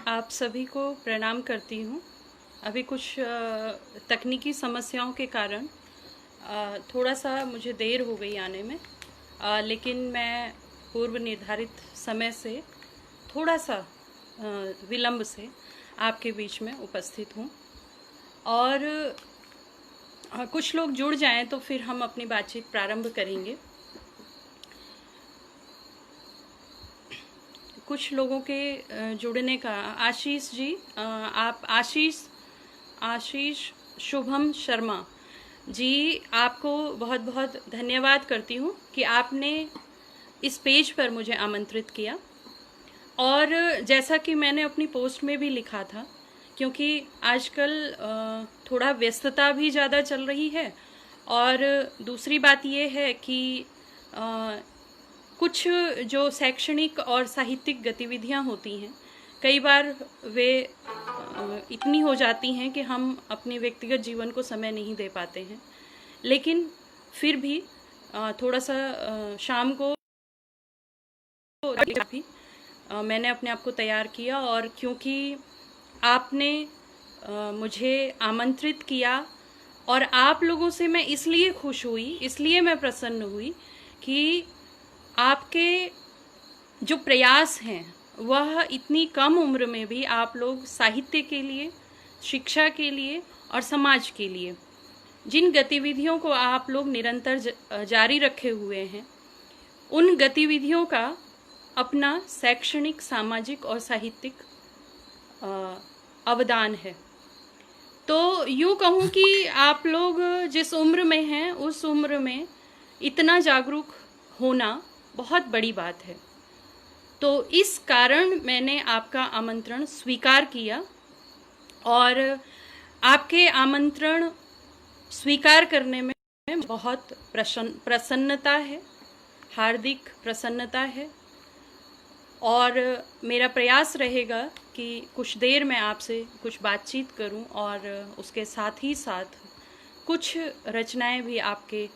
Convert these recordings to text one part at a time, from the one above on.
आप सभी को प्रणाम करती हूँ। अभी कुछ तकनीकी समस्याओं के कारण थोड़ा सा मुझे देर हो गई आने में, लेकिन मैं पूर्व निर्धारित समय से थोड़ा सा विलंब से आपके बीच में उपस्थित हूँ। और कुछ लोग जुड़ जाएं तो फिर हम अपनी बातचीत प्रारंभ करेंगे। कुछ लोगों के जुड़ने का आशीष जी, आप आशीष शुभम शर्मा जी, आपको बहुत बहुत धन्यवाद करती हूँ कि आपने इस पेज पर मुझे आमंत्रित किया। और जैसा कि मैंने अपनी पोस्ट में भी लिखा था, क्योंकि आजकल थोड़ा व्यस्तता भी ज़्यादा चल रही है, और दूसरी बात ये है कि कुछ जो शैक्षणिक और साहित्यिक गतिविधियां होती हैं, कई बार वे इतनी हो जाती हैं कि हम अपने व्यक्तिगत जीवन को समय नहीं दे पाते हैं। लेकिन फिर भी थोड़ा सा शाम को भी मैंने अपने आप को तैयार किया, और क्योंकि आपने मुझे आमंत्रित किया और आप लोगों से मैं इसलिए खुश हुई, इसलिए मैं प्रसन्न हुई कि आपके जो प्रयास हैं वह इतनी कम उम्र में भी आप लोग साहित्य के लिए, शिक्षा के लिए और समाज के लिए जिन गतिविधियों को आप लोग निरंतर जारी रखे हुए हैं, उन गतिविधियों का अपना शैक्षणिक, सामाजिक और साहित्यिक अवदान है। तो यूँ कहूँ कि आप लोग जिस उम्र में हैं उस उम्र में इतना जागरूक होना बहुत बड़ी बात है। तो इस कारण मैंने आपका आमंत्रण स्वीकार किया, और आपके आमंत्रण स्वीकार करने में बहुत प्रसन्नता है, हार्दिक प्रसन्नता है। और मेरा प्रयास रहेगा कि कुछ देर में आपसे कुछ बातचीत करूं, और उसके साथ ही साथ कुछ रचनाएं भी आपके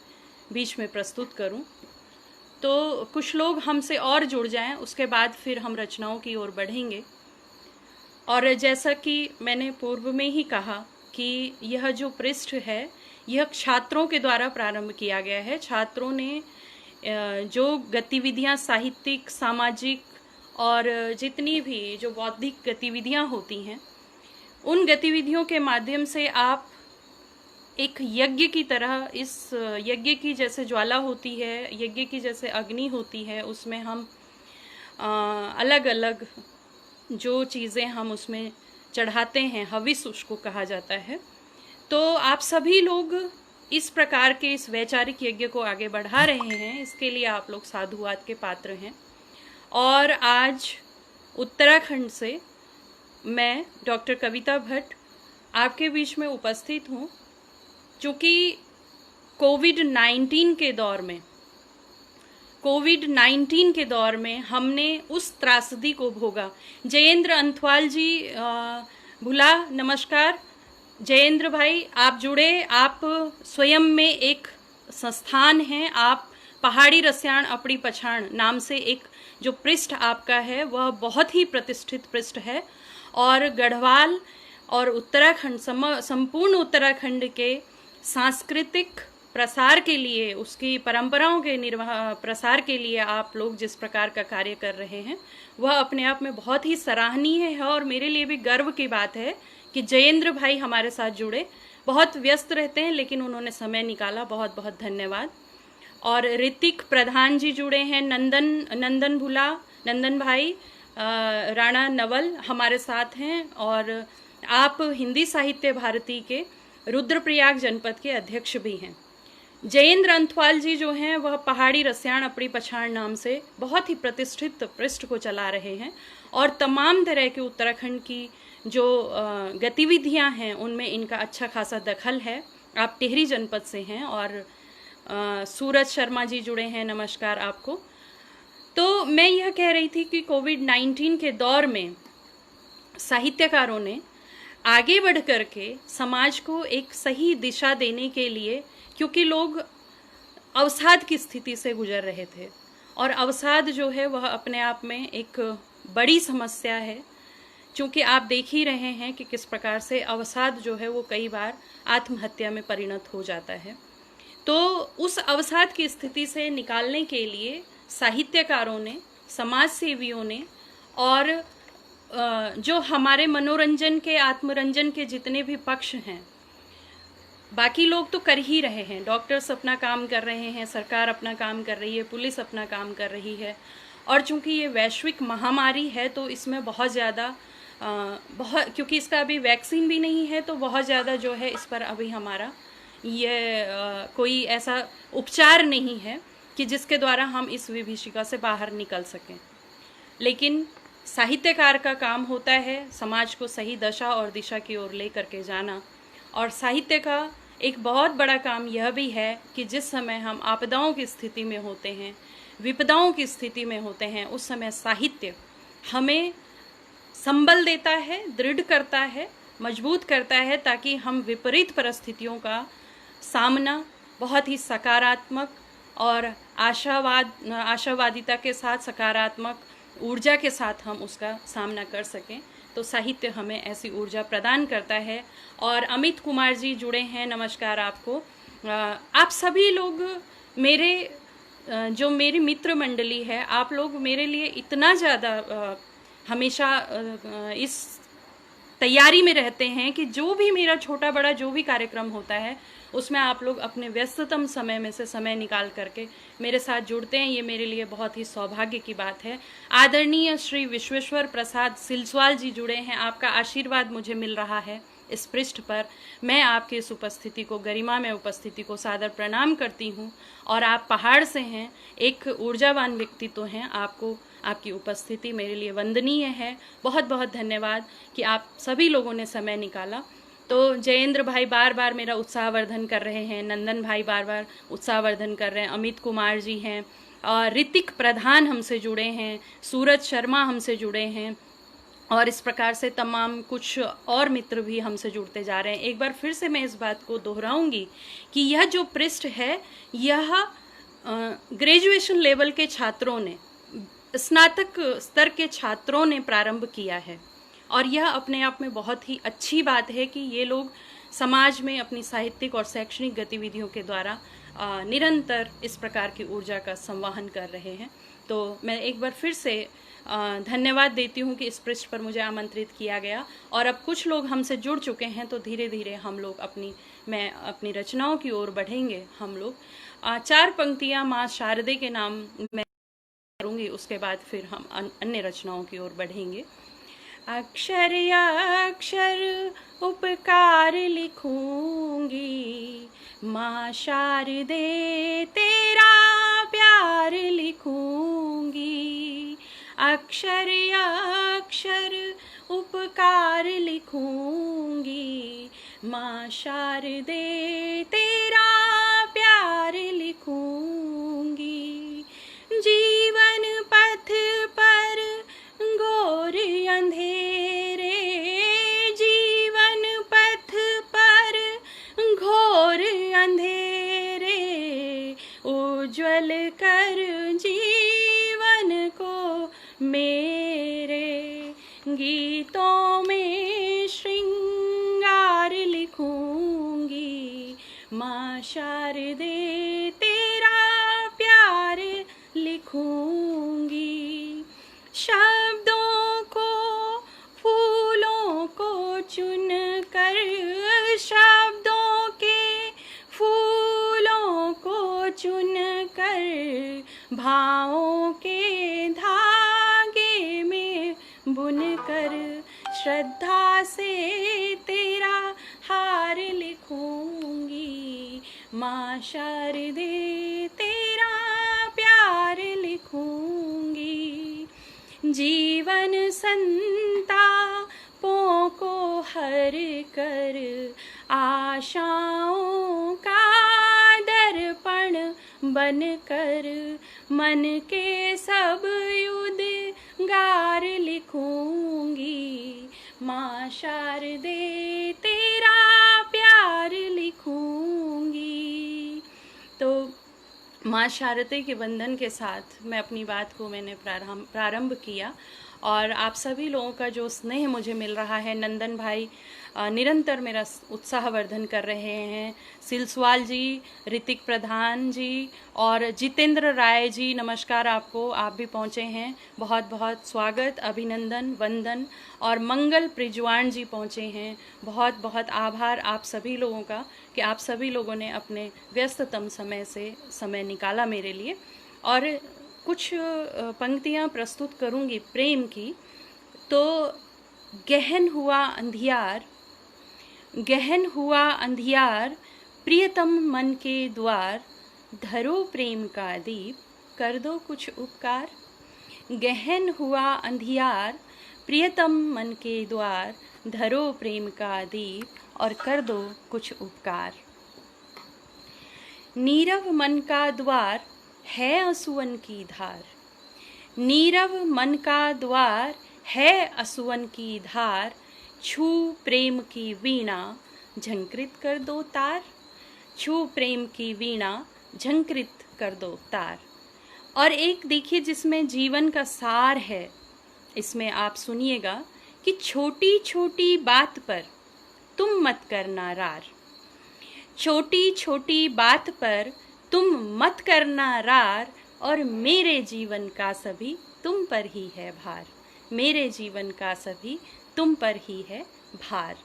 बीच में प्रस्तुत करूं। तो कुछ लोग हमसे और जुड़ जाएं, उसके बाद फिर हम रचनाओं की ओर बढ़ेंगे। और जैसा कि मैंने पूर्व में ही कहा कि यह जो पृष्ठ है, यह छात्रों के द्वारा प्रारंभ किया गया है। छात्रों ने जो गतिविधियां साहित्यिक, सामाजिक और जितनी भी जो बौद्धिक गतिविधियां होती हैं, उन गतिविधियों के माध्यम से आप एक यज्ञ की तरह, इस यज्ञ की जैसे ज्वाला होती है, यज्ञ की जैसे अग्नि होती है, उसमें हम अलग अलग जो चीज़ें हम उसमें चढ़ाते हैं, हविस उसको कहा जाता है। तो आप सभी लोग इस प्रकार के इस वैचारिक यज्ञ को आगे बढ़ा रहे हैं, इसके लिए आप लोग साधुवाद के पात्र हैं। और आज उत्तराखंड से मैं डॉक्टर कविता भट्ट आपके बीच में उपस्थित हूँ, क्योंकि कोविड-19 के दौर में हमने उस त्रासदी को भोगा। जयेंद्र अंथवाल जी, भुला, नमस्कार। जयेंद्र भाई, आप जुड़े, आप स्वयं में एक संस्थान हैं। आप पहाड़ी रसियाण अपनी पछाण नाम से एक जो पृष्ठ आपका है, वह बहुत ही प्रतिष्ठित पृष्ठ है, और गढ़वाल और उत्तराखंड, संपूर्ण उत्तराखंड के सांस्कृतिक प्रसार के लिए, उसकी परंपराओं के प्रसार के लिए आप लोग जिस प्रकार का कार्य कर रहे हैं, वह अपने आप में बहुत ही सराहनीय है। और मेरे लिए भी गर्व की बात है कि जयेंद्र भाई हमारे साथ जुड़े। बहुत व्यस्त रहते हैं, लेकिन उन्होंने समय निकाला, बहुत बहुत धन्यवाद। और ऋतिक प्रधान जी जुड़े हैं, नंदन भाई, राणा नवल हमारे साथ हैं, और आप हिंदी साहित्य भारती के रुद्रप्रयाग जनपद के अध्यक्ष भी हैं। जयेंद्र अंथवाल जी जो हैं, वह पहाड़ी रसियाण अपनी पछाण नाम से बहुत ही प्रतिष्ठित पृष्ठ को चला रहे हैं, और तमाम तरह के उत्तराखंड की जो गतिविधियां हैं उनमें इनका अच्छा खासा दखल है। आप टिहरी जनपद से हैं। और सूरज शर्मा जी जुड़े हैं, नमस्कार आपको। तो मैं यह कह रही थी कि कोविड-19 के दौर में साहित्यकारों ने आगे बढ़ कर के समाज को एक सही दिशा देने के लिए, क्योंकि लोग अवसाद की स्थिति से गुजर रहे थे, और अवसाद जो है वह अपने आप में एक बड़ी समस्या है। चूँकि आप देख ही रहे हैं कि किस प्रकार से अवसाद जो है वो कई बार आत्महत्या में परिणत हो जाता है। तो उस अवसाद की स्थिति से निकालने के लिए साहित्यकारों ने, समाज सेवियों ने और जो हमारे मनोरंजन के, आत्मरंजन के जितने भी पक्ष हैं, बाकी लोग तो कर ही रहे हैं। डॉक्टर्स अपना काम कर रहे हैं, सरकार अपना काम कर रही है, पुलिस अपना काम कर रही है। और चूंकि ये वैश्विक महामारी है तो इसमें बहुत ज़्यादा क्योंकि इसका अभी वैक्सीन भी नहीं है, तो बहुत ज़्यादा जो है इस पर अभी हमारा ये कोई ऐसा उपचार नहीं है कि जिसके द्वारा हम इस विभीषिका से बाहर निकल सकें। लेकिन साहित्यकार का काम होता है समाज को सही दशा और दिशा की ओर ले करके जाना। और साहित्य का एक बहुत बड़ा काम यह भी है कि जिस समय हम आपदाओं की स्थिति में होते हैं, विपदाओं की स्थिति में होते हैं, उस समय साहित्य हमें संबल देता है, दृढ़ करता है, मजबूत करता है, ताकि हम विपरीत परिस्थितियों का सामना बहुत ही सकारात्मक और आशावादिता के साथ, सकारात्मक ऊर्जा के साथ हम उसका सामना कर सकें। तो साहित्य हमें ऐसी ऊर्जा प्रदान करता है। और अमित कुमार जी जुड़े हैं, नमस्कार आपको। आप सभी लोग जो मेरी मित्र मंडली है, आप लोग मेरे लिए इतना ज़्यादा हमेशा इस तैयारी में रहते हैं कि जो भी मेरा छोटा बड़ा जो भी कार्यक्रम होता है उसमें आप लोग अपने व्यस्ततम समय में से समय निकाल करके मेरे साथ जुड़ते हैं। ये मेरे लिए बहुत ही सौभाग्य की बात है। आदरणीय श्री विश्वेश्वर प्रसाद सिलस्वाल जी जुड़े हैं, आपका आशीर्वाद मुझे मिल रहा है इस पृष्ठ पर। मैं आपकी इस उपस्थिति को, गरिमा में उपस्थिति को सादर प्रणाम करती हूँ। और आप पहाड़ से हैं, एक ऊर्जावान व्यक्तित्व हैं, आपको आपकी उपस्थिति मेरे लिए वंदनीय है। बहुत बहुत धन्यवाद कि आप सभी लोगों ने समय निकाला। तो जयेंद्र भाई बार बार मेरा उत्साहवर्धन कर रहे हैं, नंदन भाई बार बार उत्साहवर्धन कर रहे हैं, अमित कुमार जी हैं, और ऋतिक प्रधान हमसे जुड़े हैं, सूरज शर्मा हमसे जुड़े हैं, और इस प्रकार से तमाम कुछ और मित्र भी हमसे जुड़ते जा रहे हैं। एक बार फिर से मैं इस बात को दोहराऊंगी कि यह जो पृष्ठ है, यह ग्रेजुएशन लेवल के छात्रों ने, स्नातक स्तर के छात्रों ने प्रारंभ किया है। और यह अपने आप में बहुत ही अच्छी बात है कि ये लोग समाज में अपनी साहित्यिक और शैक्षणिक गतिविधियों के द्वारा निरंतर इस प्रकार की ऊर्जा का संवाहन कर रहे हैं। तो मैं एक बार फिर से धन्यवाद देती हूँ कि इस पृष्ठ पर मुझे आमंत्रित किया गया। और अब कुछ लोग हमसे जुड़ चुके हैं, तो धीरे धीरे हम लोग अपनी रचनाओं की ओर बढ़ेंगे। हम लोग 4 पंक्तियाँ माँ शारदे के नाम में करूँगी, उसके बाद फिर हम अन्य रचनाओं की ओर बढ़ेंगे। अक्षर अक्षर उपकार लिखूंगी, माँ शारदे तेरा प्यार लिखूंगी। अक्षर अक्षर उपकार लिखूंगी, माँ शारदे तेरा प्यार लिखूंगी। जीवन पथ पर घोर अंधेरे, जीवन पथ पर घोर अंधेरे, उज्ज्वल कर जीवन को मेरे। गीतों में श्रृंगार लिखूंगी, माँ शारदे तेरा प्यार लिखूंगी। शब्दों को, फूलों को चुन कर, शब्दों के फूलों को चुन कर, भावों के धागे में बुन कर, श्रद्धा से तेरा हार लिखूंगी, माँ शारदे तेरा प्यार लिखूंगी। जीवन संतापों को हर कर, आशाओं का दर्पण बन कर, मन के सब उद्गार लिखूंगी, माँ शारदे तेरा प्यार लिखूंगी। तो माँ शारदे के वंदन के साथ मैं अपनी बात को मैंने प्रारंभ किया। और आप सभी लोगों का जो स्नेह मुझे मिल रहा है। नंदन भाई निरंतर मेरा उत्साहवर्धन कर रहे हैं। सिलसवाल जी, ऋतिक प्रधान जी और जितेंद्र राय जी, नमस्कार आपको, आप भी पहुँचे हैं, बहुत बहुत स्वागत, अभिनंदन, वंदन। और मंगल प्रिजवान जी पहुँचे हैं, बहुत बहुत आभार आप सभी लोगों का कि आप सभी लोगों ने अपने व्यस्ततम समय से समय निकाला मेरे लिए। और कुछ पंक्तियाँ प्रस्तुत करूँगी प्रेम की। तो गहन हुआ अंधियार, गहन हुआ अंधियार, प्रियतम मन के द्वार, धरो प्रेम का दीप, कर दो कुछ उपकार। गहन हुआ अंधियार, प्रियतम मन के द्वार, धरो प्रेम का दीप और कर दो कुछ उपकार। नीरव मन का द्वार है असुवन की धार, नीरव मन का द्वार है असुवन की धार, छू प्रेम की वीणा झंकृत कर दो तार, छू प्रेम की वीणा झंकृत कर दो तार। और एक देखिए जिसमें जीवन का सार है, इसमें आप सुनिएगा कि छोटी छोटी बात पर तुम मत करना रार, छोटी छोटी बात पर तुम मत करना रार, और मेरे जीवन का सभी तुम पर ही है भार, मेरे जीवन का सभी तुम पर ही है भार।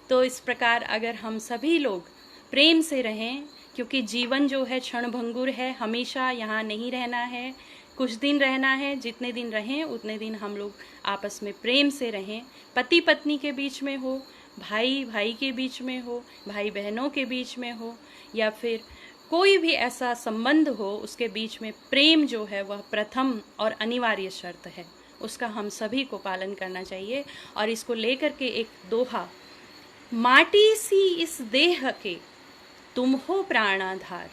तो इस प्रकार अगर हम सभी लोग प्रेम से रहें, क्योंकि जीवन जो है क्षणभंगुर है, हमेशा यहाँ नहीं रहना है, कुछ दिन रहना है, जितने दिन रहें उतने दिन हम लोग आपस में प्रेम से रहें। पति पत्नी के बीच में हो, भाई भाई के बीच में हो, भाई बहनों के बीच में हो, या फिर कोई भी ऐसा संबंध हो, उसके बीच में प्रेम जो है वह प्रथम और अनिवार्य शर्त है, उसका हम सभी को पालन करना चाहिए। और इसको लेकर के एक दोहा, माटी सी इस देह के तुम हो प्राणाधार,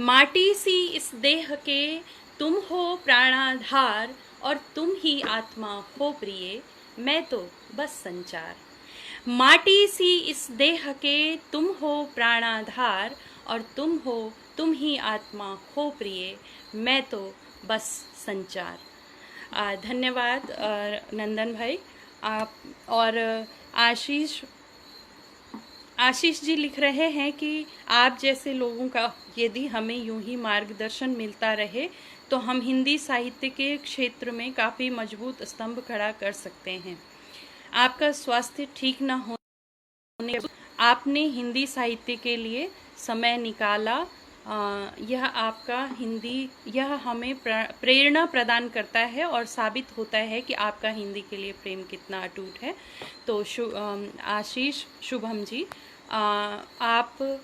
माटी सी इस देह के तुम हो प्राणाधार, और तुम ही आत्मा हो प्रिय, मैं तो बस संचार। माटी सी इस देह के तुम हो प्राणाधार, और तुम ही आत्मा हो प्रिय, मैं तो बस संचार। धन्यवाद नंदन भाई आप। और आशीष जी लिख रहे हैं कि आप जैसे लोगों का यदि हमें यूं ही मार्गदर्शन मिलता रहे तो हम हिंदी साहित्य के क्षेत्र में काफ़ी मजबूत स्तंभ खड़ा कर सकते हैं। आपका स्वास्थ्य ठीक न होने, आपने हिंदी साहित्य के लिए समय निकाला, यह आपका हिंदी, यह हमें प्रेरणा प्रदान करता है और साबित होता है कि आपका हिंदी के लिए प्रेम कितना अटूट है। तो आशीष, शुभम जी, आप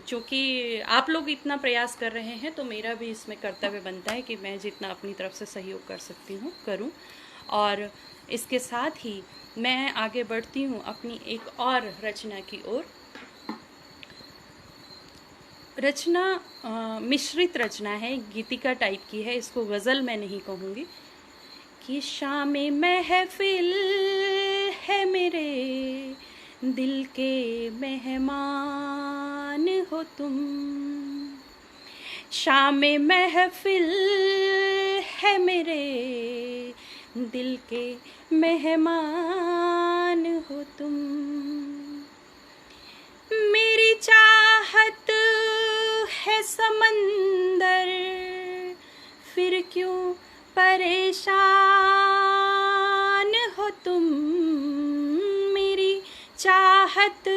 चूँकि आप लोग इतना प्रयास कर रहे हैं तो मेरा भी इसमें कर्तव्य बनता है कि मैं जितना अपनी तरफ से सहयोग कर सकती हूँ करूँ। और इसके साथ ही मैं आगे बढ़ती हूँ अपनी एक और रचना की ओर। रचना मिश्रित रचना है, गीतिका टाइप की है, इसको गज़ल मैं नहीं कहूँगी। कि शामे महफिल है मेरे दिल के मेहमान हो तुम, शामे महफिल है मेरे दिल के मेहमान हो तुम। मेरी चाहत है समंदर, फिर क्यों परेशान हो तुम। मेरी चाहत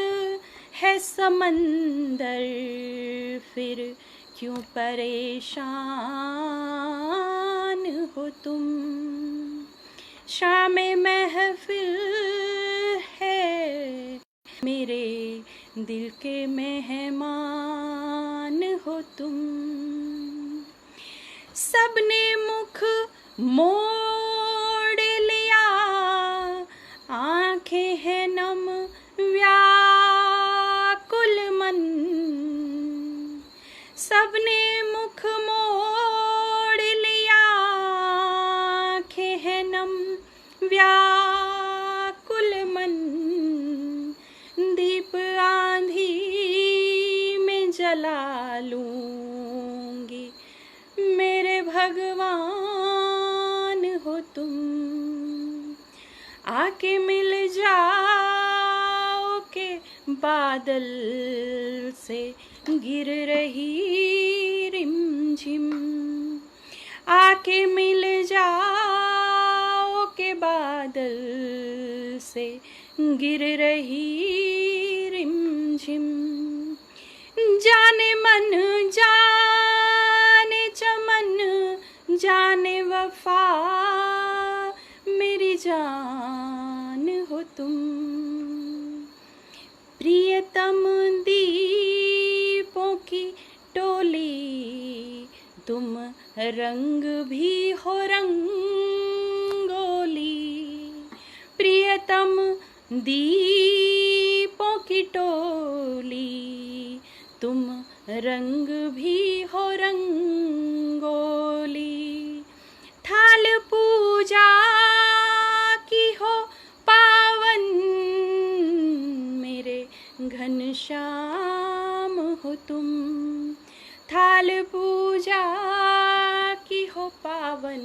है समंदर, फिर क्यों परेशान हो तुम। शामे महफिल है मेरे दिल के मेहमान हो तुम। सबने मुख मोड़ लिया, आंखें हैं नम व्याकुल मन। सबने मुख मोड़ लिया, आंखें हैं नम व्याकुल मन। दीप आंधी में जला लूंगी, मेरे भगवान हो तुम। आके मिल जाओ के बादल से गिर रही रिमझिम, आके मिल जाओ के बादल से गिर रही रिमझिम। जाने मन जाने चमन जाने वफा, मेरी जान हो तुम। प्रियतम दीपों की टोली, तुम रंग भी हो रंगोली। प्रियतम दीपों की टोली, तुम रंग भी हो रंगोली। थाल पूजा की हो पावन, मेरे घनश्याम हो तुम। थाल पूजा की हो पावन,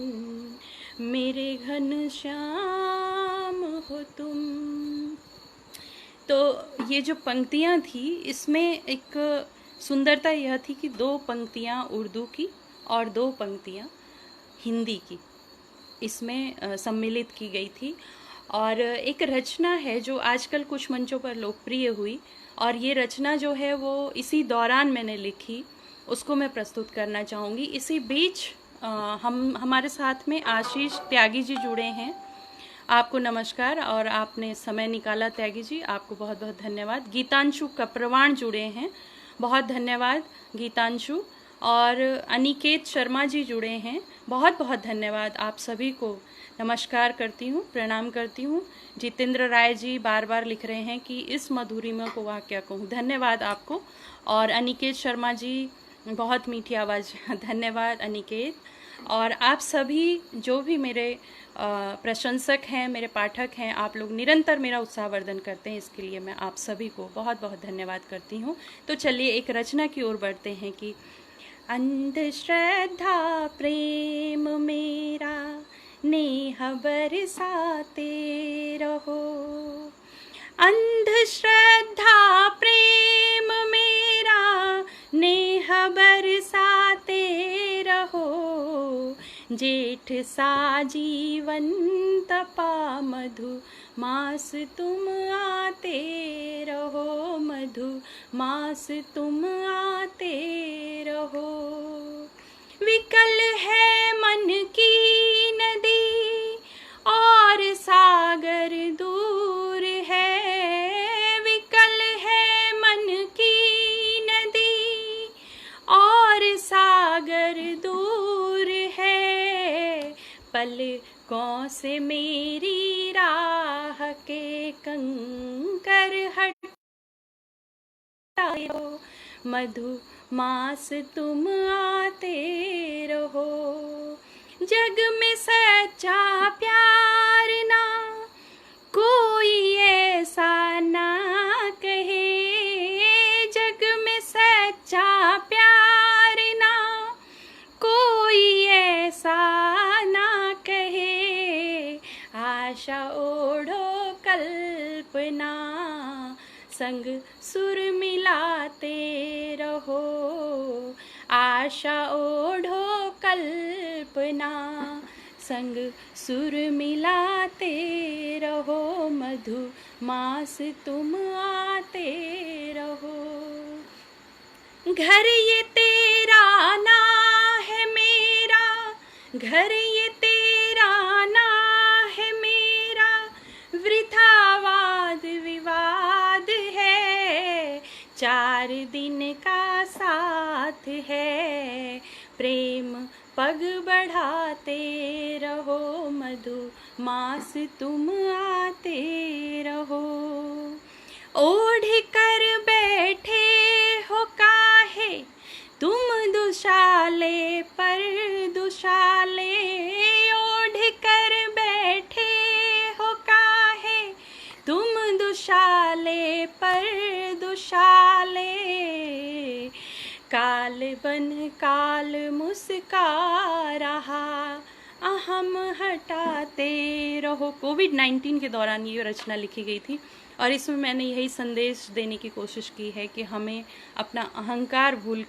मेरे घनश्याम हो तुम। तो ये जो पंक्तियाँ थी, इसमें एक सुंदरता यह थी कि 2 पंक्तियाँ उर्दू की और 2 पंक्तियाँ हिंदी की इसमें सम्मिलित की गई थी। और एक रचना है जो आजकल कुछ मंचों पर लोकप्रिय हुई, और ये रचना जो है वो इसी दौरान मैंने लिखी, उसको मैं प्रस्तुत करना चाहूँगी। इसी बीच हमारे साथ में आशीष त्यागी जी जुड़े हैं। आपको नमस्कार और आपने समय निकाला त्यागी जी, आपको बहुत बहुत धन्यवाद। गीतांशु कप्रवाण जुड़े हैं, बहुत धन्यवाद गीतांशु। और अनिकेत शर्मा जी जुड़े हैं, बहुत बहुत धन्यवाद। आप सभी को नमस्कार करती हूँ, प्रणाम करती हूँ। जितेंद्र राय जी बार बार लिख रहे हैं कि इस मधुरिमा को वह क्या कहूँ, धन्यवाद आपको। और अनिकेत शर्मा जी, बहुत मीठी आवाज़, धन्यवाद अनिकेत। और आप सभी जो भी मेरे प्रशंसक हैं, मेरे पाठक हैं, आप लोग निरंतर मेरा उत्साहवर्धन करते हैं, इसके लिए मैं आप सभी को बहुत बहुत धन्यवाद करती हूँ। तो चलिए एक रचना की ओर बढ़ते हैं कि अंधश्रद्धा प्रेम मेरा नेह बरसाते रहो। अंधश्रद्धा प्रेम मेरा नेह बरसाते रहो। जेठ सा जीवन तपा मधु मास तुम आते रहो। मधु मास तुम आते रहो। विकल है मन की नदी और सागर दूर है। विकल है मन की नदी और सागर दूर है। पलकों से मेरी राह के कंकर हटाए हो। मधु मास तुम आते रहो। जग में सच्चा प्यार ना कोई ऐसा ना कहे। जग में सच्चा प्यार ना कोई ऐसा ना कहे। आशा ओढ़ो कल्पना संग सुर मिलाते रहो। आशा ओढ़ो कल्पना संग सुर मिलाते रहो। मधु मास तुम आते रहो। घर ये तेरा ना है मेरा, घर ये तेरा ना है मेरा। वृथा वाद विवाद है। 4 दिन का साथ है। प्रेम पग बढ़ाते रहो। मधु मास तुम आते रहो। ओढ़ कर बैठे हो काहे तुम दुशाले पर दुशाले। ओढ़ कर बैठे हो काहे तुम दुशाले पर दुशाले। काल बन काल मुस्का रहा अहम हटाते रहो। कोविड-19 के दौरान ये रचना लिखी गई थी और इसमें मैंने यही संदेश देने की कोशिश की है कि हमें अपना अहंकार भूल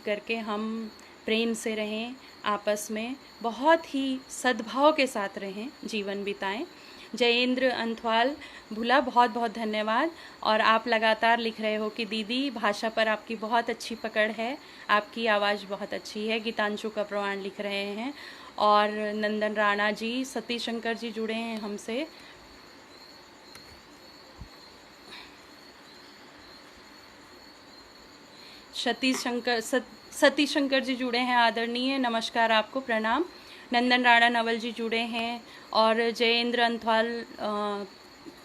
करके हम प्रेम से रहें, आपस में बहुत ही सद्भाव के साथ रहें, जीवन बिताएं। जयेंद्र अंथवाल भुला, बहुत बहुत धन्यवाद। और आप लगातार लिख रहे हो कि दीदी भाषा पर आपकी बहुत अच्छी पकड़ है, आपकी आवाज़ बहुत अच्छी है। गीतांशु का प्रमाण लिख रहे हैं। और नंदन राणा जी, सतीश शंकर जी जुड़े हैं हमसे। सतीश शंकर जी जुड़े हैं, आदरणीय, नमस्कार आपको, प्रणाम। नंदन राणा नवल जी जुड़े हैं और जयेंद्र अंथवाल,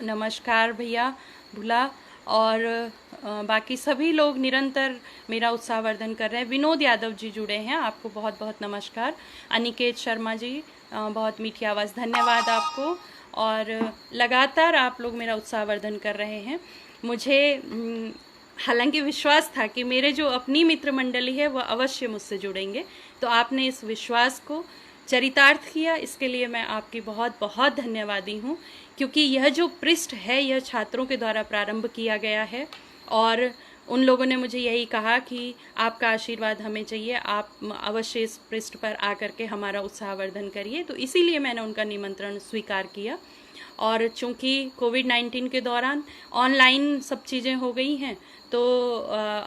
नमस्कार भैया भुला। और बाकी सभी लोग निरंतर मेरा उत्साहवर्धन कर रहे हैं। विनोद यादव जी जुड़े हैं, आपको बहुत बहुत नमस्कार। अनिकेत शर्मा जी, बहुत मीठी आवाज़, धन्यवाद आपको। और लगातार आप लोग मेरा उत्साहवर्धन कर रहे हैं। मुझे हालांकि विश्वास था कि मेरे जो अपनी मित्र मंडली है वह अवश्य मुझसे जुड़ेंगे, तो आपने इस विश्वास को चरितार्थ किया, इसके लिए मैं आपकी बहुत बहुत धन्यवादी हूँ। क्योंकि यह जो पृष्ठ है यह छात्रों के द्वारा प्रारंभ किया गया है और उन लोगों ने मुझे यही कहा कि आपका आशीर्वाद हमें चाहिए, आप अवश्य इस पृष्ठ पर आकर के हमारा उत्साहवर्धन करिए। तो इसीलिए मैंने उनका निमंत्रण स्वीकार किया। और चूँकि कोविड-19 के दौरान ऑनलाइन सब चीज़ें हो गई हैं, तो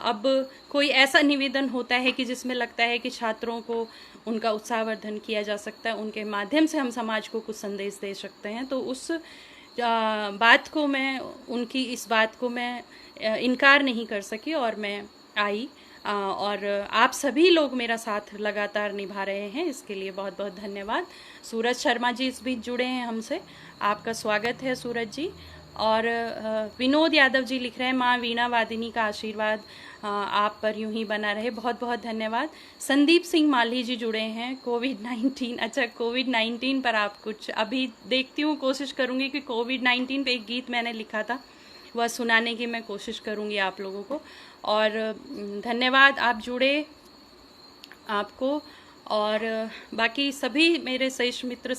अब कोई ऐसा निवेदन होता है कि जिसमें लगता है कि छात्रों को उनका उत्साहवर्धन किया जा सकता है, उनके माध्यम से हम समाज को कुछ संदेश दे सकते हैं, तो उस बात को मैं, उनकी इस बात को मैं इनकार नहीं कर सकी और मैं आई। और आप सभी लोग मेरा साथ लगातार निभा रहे हैं, इसके लिए बहुत बहुत धन्यवाद। सूरज शर्मा जी इस बीच जुड़े हैं हमसे, आपका स्वागत है सूरज जी। और विनोद यादव जी लिख रहे हैं, माँ वीणा वादिनी का आशीर्वाद आप पर यूं ही बना रहे, बहुत बहुत धन्यवाद। संदीप सिंह माली जी जुड़े हैं, कोविड-19, अच्छा कोविड-19 पर आप कुछ, अभी देखती हूँ, कोशिश करूँगी कि कोविड-19 पे एक गीत मैंने लिखा था वह सुनाने की मैं कोशिश करूँगी आप लोगों को। और धन्यवाद आप जुड़े, आपको। और बाकी सभी मेरे श्रेष्ठ मित्र,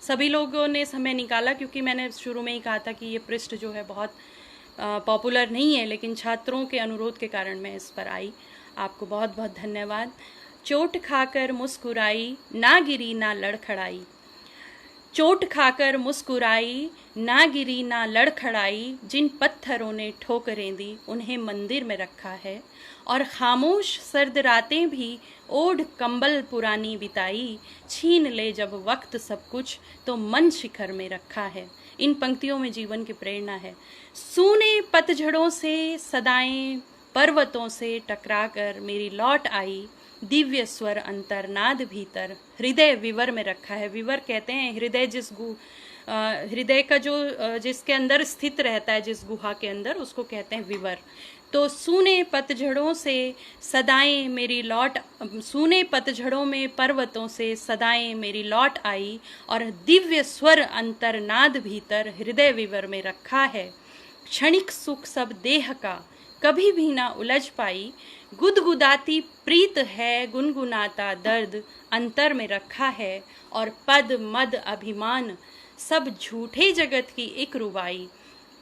सभी लोगों ने समय निकाला, क्योंकि मैंने शुरू में ही कहा था कि ये पृष्ठ जो है बहुत पॉपुलर नहीं है, लेकिन छात्रों के अनुरोध के कारण मैं इस पर आई। आपको बहुत बहुत धन्यवाद। चोट खाकर मुस्कुराई, ना गिरी ना लड़खड़ाई। चोट खाकर मुस्कुराई, ना गिरी ना लड़खड़ाई। जिन पत्थरों ने ठोकरें दी, उन्हें मंदिर में रखा है। और खामोश सर्द रातें भी ओढ़ कंबल पुरानी बिताई। छीन ले जब वक्त सब कुछ, तो मन शिखर में रखा है। इन पंक्तियों में जीवन की प्रेरणा है। सूने पतझड़ों से सदाएं पर्वतों से टकराकर मेरी लौट आई। दिव्य स्वर अंतर्नाद भीतर हृदय विवर में रखा है। विवर कहते हैं हृदय, हृदय का जो जिसके अंदर स्थित रहता है, जिस गुहा के अंदर, उसको कहते हैं विवर। तो सूने पतझड़ों से सदाएं मेरी लौट, सूने पतझड़ों में पर्वतों से सदाएं मेरी लौट आई। और दिव्य स्वर अंतर्नाद भीतर हृदय विवर में रखा है। क्षणिक सुख सब देह का कभी भी ना उलझ पाई। गुदगुदाती प्रीत है, गुनगुनाता दर्द अंतर में रखा है। और पद मद अभिमान सब झूठे जगत की एक रुबाई।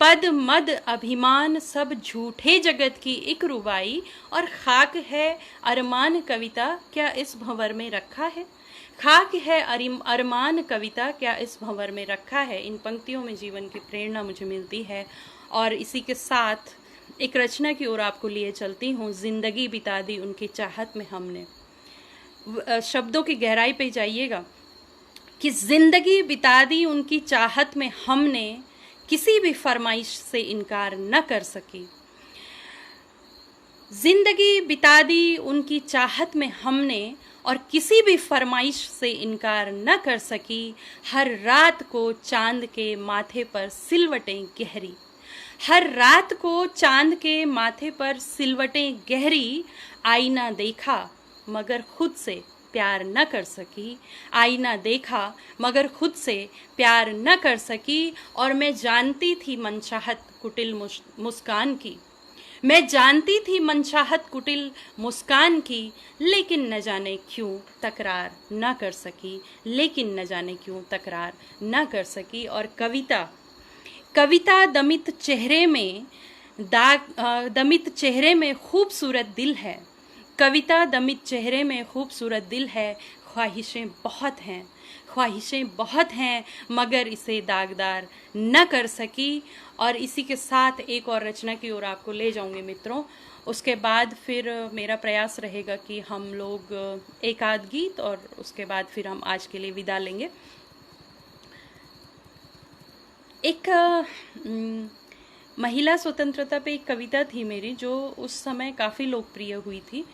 पद मद अभिमान सब झूठे जगत की एक रुबाई। और खाक है अरमान कविता क्या इस भंवर में रखा है। खाक है अरमान कविता क्या इस भंवर में रखा है। इन पंक्तियों में जीवन की प्रेरणा मुझे मिलती है। और इसी के साथ एक रचना की ओर आपको लिए चलती हूँ। जिंदगी बिता दी उनकी चाहत में हमने। शब्दों की गहराई पे जाइएगा कि जिंदगी बिता दी उनकी चाहत में हमने, किसी भी फरमाइश से इनकार न कर सकी। जिंदगी बिता दी उनकी चाहत में हमने, और किसी भी फरमाइश से इनकार न कर सकी। हर रात को चांद के माथे पर सिलवटें गहरी। हर रात को चांद के माथे पर सिलवटें गहरी। आईना देखा मगर खुद से प्यार न कर सकी। आईना देखा मगर खुद से प्यार न कर सकी। और मैं जानती थी मनचाहत कुटिल मुस्कान की। मैं जानती थी मनचाहत कुटिल मुस्कान की, लेकिन न जाने क्यों तकरार न कर सकी, लेकिन न जाने क्यों तकरार न कर सकी। और कविता दमित चेहरे में दमित चेहरे में खूबसूरत दिल है। कविता दमित चेहरे में खूबसूरत दिल है। ख्वाहिशें बहुत हैं, ख्वाहिशें बहुत हैं, मगर इसे दागदार न कर सकी। और इसी के साथ एक और रचना की ओर आपको ले जाऊंगी मित्रों। उसके बाद फिर मेरा प्रयास रहेगा कि हम लोग एक आध गीत, और उसके बाद फिर हम आज के लिए विदा लेंगे। एक महिला स्वतंत्रता पे एक कविता थी मेरी, जो उस समय काफ़ी लोकप्रिय हुई थी,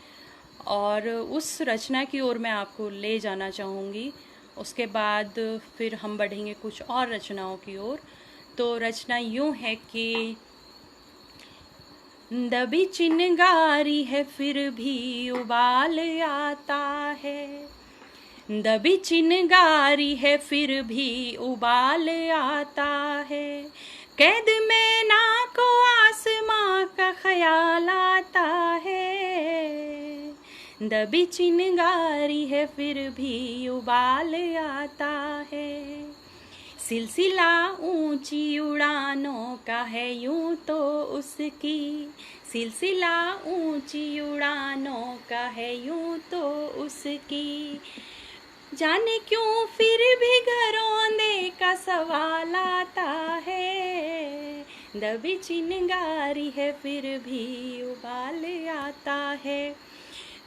और उस रचना की ओर मैं आपको ले जाना चाहूँगी। उसके बाद फिर हम बढ़ेंगे कुछ और रचनाओं की ओर। तो रचना यूँ है कि दबी चिनगारी है फिर भी उबाल आता है, दबी चिनगारी है फिर भी उबाल आता है, कैद में ना को आसमां का ख्याल आता है, दबी चिनगारी है फिर भी उबाल आता है। सिलसिला ऊंची उड़ानों का है यूं तो उसकी, सिलसिला ऊंची उड़ानों का है यूं तो उसकी, जाने क्यों फिर भी घरौंदे का सवाल आता है, दबी चिनगारी है फिर भी उबाल आता है।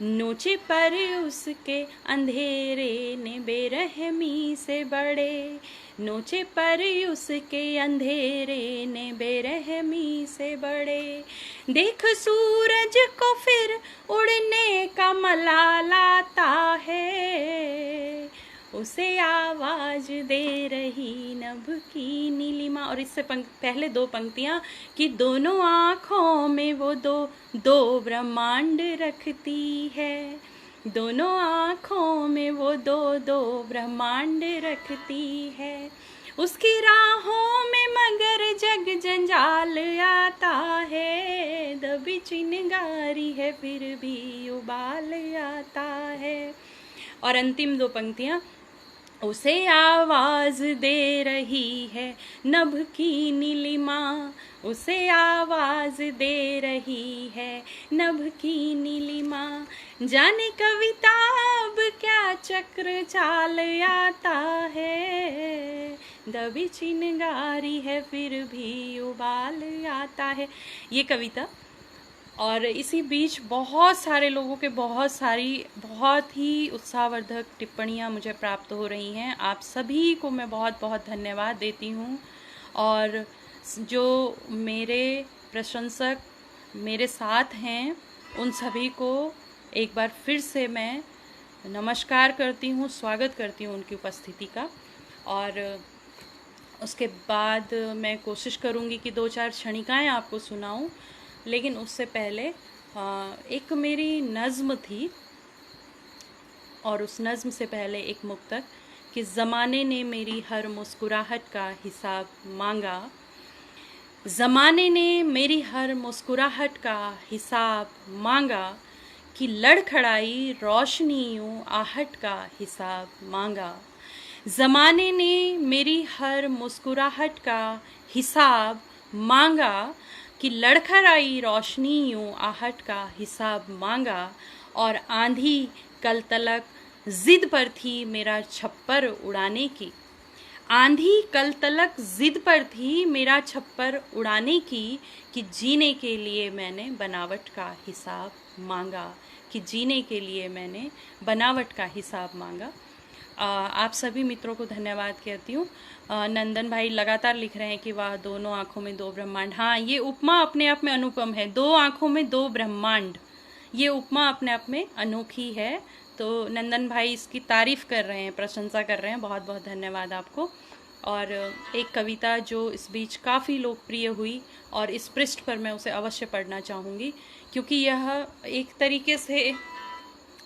नोचे पर उसके अंधेरे ने बेरहमी से बड़े, नोचे पर उसके अंधेरे ने बेरहमी से बड़े, देख सूरज को फिर उड़ने का मलाल आता है, उसे आवाज दे रही नभ की नीलिमा। और इससे पहले दो पंक्तियां कि दोनों आँखों में वो दो ब्रह्मांड रखती है, दोनों आँखों में वो दो ब्रह्मांड रखती है, उसकी राहों में मगर जग जंजाल आता है, दबी चिनगारी है फिर भी उबाल आता है। और अंतिम दो पंक्तियां, उसे आवाज दे रही है नभ की नीलिमा, उसे आवाज दे रही है नभ की नीलिमा, जाने कविता अब क्या चक्र चाल आता है, दबी चिनगारी है फिर भी उबाल आता है। ये कविता। और इसी बीच बहुत सारे लोगों के बहुत ही उत्साहवर्धक टिप्पणियां मुझे प्राप्त हो रही हैं। आप सभी को मैं बहुत बहुत धन्यवाद देती हूं। और जो मेरे प्रशंसक मेरे साथ हैं उन सभी को एक बार फिर से मैं नमस्कार करती हूं, स्वागत करती हूं उनकी उपस्थिति का। और उसके बाद मैं कोशिश करूंगी कि 2-4 क्षणिकाएँ आपको सुनाऊं, लेकिन उससे पहले एक मेरी नज़्म थी, और उस नज़्म से पहले एक मुक्तक कि ज़माने ने मेरी हर मुस्कुराहट का हिसाब मांगा, ज़माने ने मेरी हर मुस्कुराहट का हिसाब मांगा, कि लड़खड़ाई रोशनियों आहट का हिसाब मांगा, ज़माने ने मेरी हर मुस्कुराहट का हिसाब मांगा, कि लड़खड़ाई रोशनियों आहट का हिसाब मांगा, और आंधी कल तलक जिद पर थी मेरा छप्पर उड़ाने की, आंधी कल तलक जिद पर थी मेरा छप्पर उड़ाने की, कि जीने के लिए मैंने बनावट का हिसाब मांगा, कि जीने के लिए मैंने बनावट का हिसाब मांगा। आप सभी मित्रों को धन्यवाद कहती हूँ। नंदन भाई लगातार लिख रहे हैं कि वाह, दोनों आँखों में दो ब्रह्मांड। हाँ, ये उपमा अपने आप में अनुपम है, दो आँखों में दो ब्रह्मांड, ये उपमा अपने आप में अनोखी है। तो नंदन भाई इसकी तारीफ कर रहे हैं, प्रशंसा कर रहे हैं, बहुत बहुत धन्यवाद आपको। और एक कविता जो इस बीच काफ़ी लोकप्रिय हुई, और इस पृष्ठ पर मैं उसे अवश्य पढ़ना चाहूँगी, क्योंकि यह एक तरीके से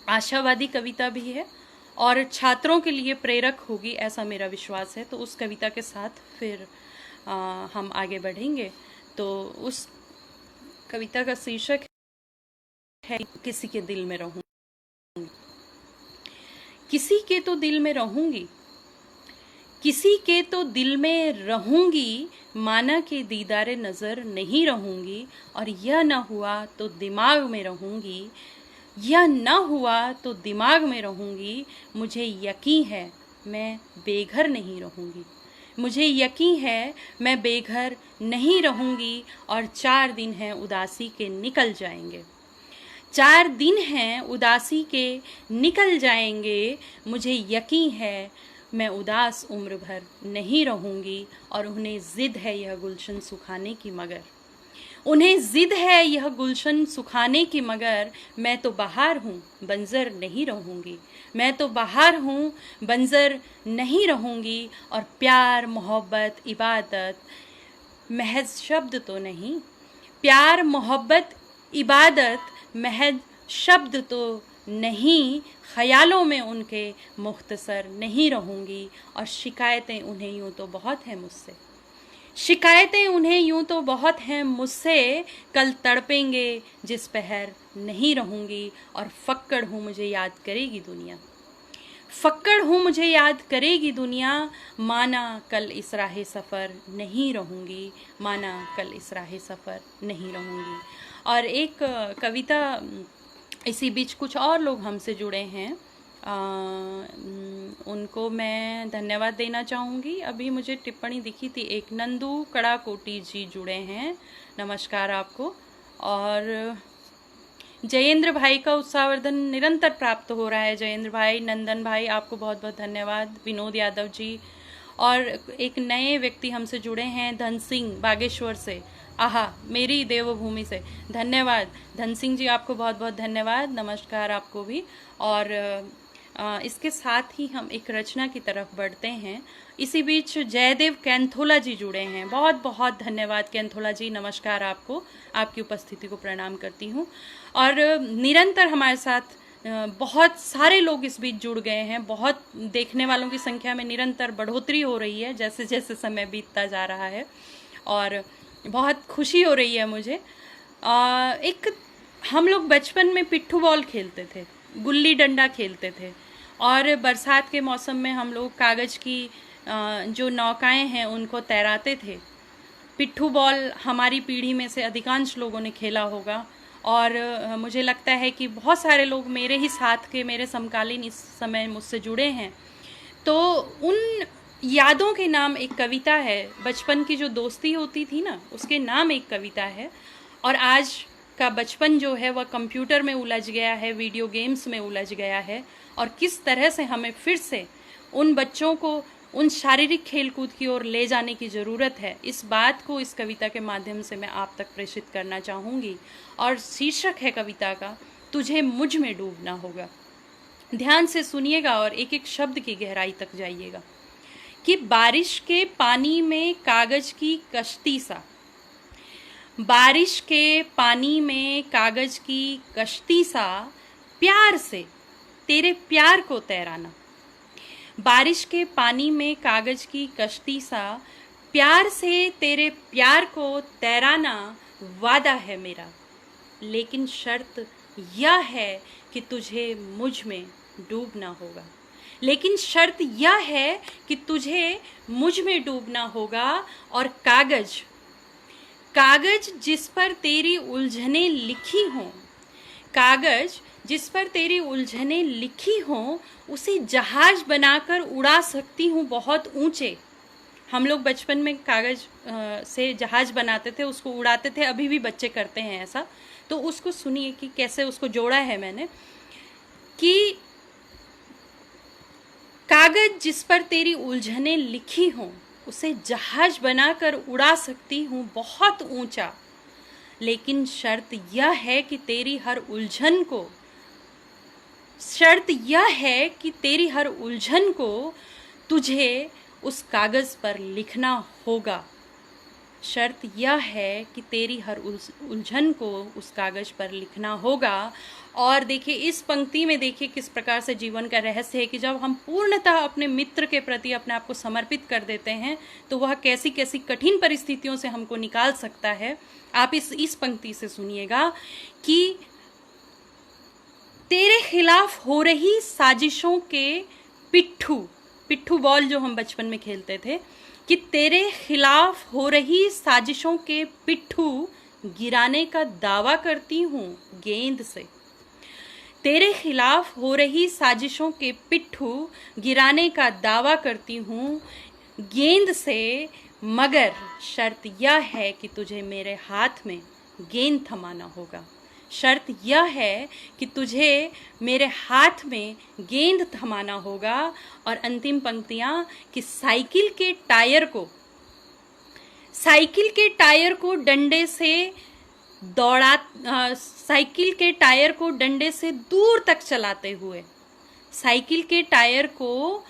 आशावादी कविता भी है और छात्रों के लिए प्रेरक होगी, ऐसा मेरा विश्वास है। तो उस कविता के साथ फिर हम आगे बढ़ेंगे। तो उस कविता का शीर्षक है किसी के दिल में रहूंगी। किसी के तो दिल में रहूंगी, किसी के तो दिल में रहूंगी, माना कि दीदारे नज़र नहीं रहूंगी। और यह न हुआ तो दिमाग में रहूंगी, यह न हुआ तो दिमाग में रहूंगी। मुझे यकीन है मैं बेघर नहीं रहूंगी, मुझे यकीन है मैं बेघर नहीं रहूंगी। और 4 दिन हैं उदासी के निकल जाएंगे, 4 दिन हैं उदासी के निकल जाएंगे। मुझे यकीन है मैं उदास उम्र भर नहीं रहूंगी। और उन्हें ज़िद है यह गुलशन सुखाने की, मगर उन्हें ज़िद है यह गुलशन सुखाने की, मगर मैं तो बहार हूँ बंजर नहीं रहूंगी, मैं तो बहार हूँ बंजर नहीं रहूंगी। और प्यार मोहब्बत इबादत महज शब्द तो नहीं, प्यार मोहब्बत इबादत महज शब्द तो नहीं। ख्यालों में उनके मुख्तसर नहीं रहूंगी। और शिकायतें उन्हें यूं तो बहुत हैं मुझसे, शिकायतें उन्हें यूं तो बहुत हैं मुझसे। कल तड़पेंगे जिस पहर नहीं रहूंगी। और फक्कड़ हूँ मुझे याद करेगी दुनिया, फक्कड़ हूँ मुझे याद करेगी दुनिया। माना कल इस राह सफ़र नहीं रहूंगी, माना कल इस राह सफ़र नहीं रहूंगी। और एक कविता इसी बीच कुछ और लोग हमसे जुड़े हैं, उनको मैं धन्यवाद देना चाहूँगी। अभी मुझे टिप्पणी दिखी थी, एक नंदू कड़ाकोटी जी जुड़े हैं, नमस्कार आपको। और जयेंद्र भाई का उत्साहवर्धन निरंतर प्राप्त हो रहा है। जयेंद्र भाई, नंदन भाई, आपको बहुत बहुत धन्यवाद। विनोद यादव जी, और एक नए व्यक्ति हमसे जुड़े हैं, धन सिंह बागेश्वर से, आहा मेरी देवभूमि से, धन्यवाद धन सिंह जी, आपको बहुत बहुत धन्यवाद, नमस्कार आपको भी। और इसके साथ ही हम एक रचना की तरफ बढ़ते हैं। इसी बीच जयदेव कैंथोला जी जुड़े हैं, बहुत बहुत धन्यवाद कैंथोला जी, नमस्कार आपको, आपकी उपस्थिति को प्रणाम करती हूँ। और निरंतर हमारे साथ बहुत सारे लोग इस बीच जुड़ गए हैं, बहुत देखने वालों की संख्या में निरंतर बढ़ोतरी हो रही है जैसे जैसे समय बीतता जा रहा है, और बहुत खुशी हो रही है मुझे। एक हम लोग बचपन में पिट्ठू बॉल खेलते थे, गुल्ली डंडा खेलते थे, और बरसात के मौसम में हम लोग कागज़ की जो नौकाएं हैं उनको तैराते थे। पिट्ठू बॉल हमारी पीढ़ी में से अधिकांश लोगों ने खेला होगा, और मुझे लगता है कि बहुत सारे लोग मेरे ही साथ के, मेरे समकालीन इस समय मुझसे जुड़े हैं। तो उन यादों के नाम एक कविता है, बचपन की जो दोस्ती होती थी ना, उसके नाम एक कविता है। और आज का बचपन जो है वह कंप्यूटर में उलझ गया है, वीडियो गेम्स में उलझ गया है। और किस तरह से हमें फिर से उन बच्चों को उन शारीरिक खेलकूद की ओर ले जाने की ज़रूरत है, इस बात को इस कविता के माध्यम से मैं आप तक प्रेषित करना चाहूँगी। और शीर्षक है कविता का, तुझे मुझ में डूबना होगा। ध्यान से सुनिएगा और एक एक शब्द की गहराई तक जाइएगा। कि बारिश के पानी में कागज की कश्ती सा, बारिश के पानी में कागज की कश्ती सा, प्यार से तेरे प्यार को तैराना। बारिश के पानी में कागज की कश्ती सा, प्यार से तेरे प्यार को तैराना वादा है मेरा। लेकिन शर्त यह है कि तुझे मुझ में डूबना होगा, लेकिन शर्त यह है कि तुझे मुझ में डूबना होगा। और कागज, कागज जिस पर तेरी उलझनें लिखी हों, कागज जिस पर तेरी उलझनें लिखी हों, उसे जहाज बनाकर उड़ा सकती हूँ बहुत ऊंचे। हम लोग बचपन में कागज से जहाज बनाते थे, उसको उड़ाते थे, अभी भी बच्चे करते हैं ऐसा। तो उसको सुनिए कि कैसे उसको जोड़ा है मैंने, कि कागज जिस पर तेरी उलझनें लिखी हों, उसे जहाज बनाकर उड़ा सकती हूँ बहुत ऊंचा। लेकिन शर्त यह है कि तेरी हर उलझन को, शर्त यह है कि तेरी हर उलझन को तुझे उस कागज पर लिखना होगा। शर्त यह है कि तेरी हर उलझन को उस कागज़ पर लिखना होगा। और देखिए इस पंक्ति में देखिए किस प्रकार से जीवन का रहस्य है कि जब हम पूर्णतः अपने मित्र के प्रति अपने आप को समर्पित कर देते हैं तो वह कैसी कैसी कठिन परिस्थितियों से हमको निकाल सकता है। आप इस पंक्ति से सुनिएगा कि तेरे खिलाफ हो रही साजिशों के पिट्ठू बॉल जो हम बचपन में खेलते थे, कि तेरे खिलाफ हो रही साजिशों के पिट्ठू गिराने का दावा करती हूँ गेंद से। तेरे खिलाफ हो रही साजिशों के पिट्ठू गिराने का दावा करती हूँ गेंद से, मगर शर्त यह है कि तुझे मेरे हाथ में गेंद थमाना होगा। शर्त यह है कि तुझे मेरे हाथ में गेंद थमाना होगा। और अंतिम पंक्तियाँ कि साइकिल के टायर को डंडे से दूर तक चलाते हुए, साइकिल के टायर को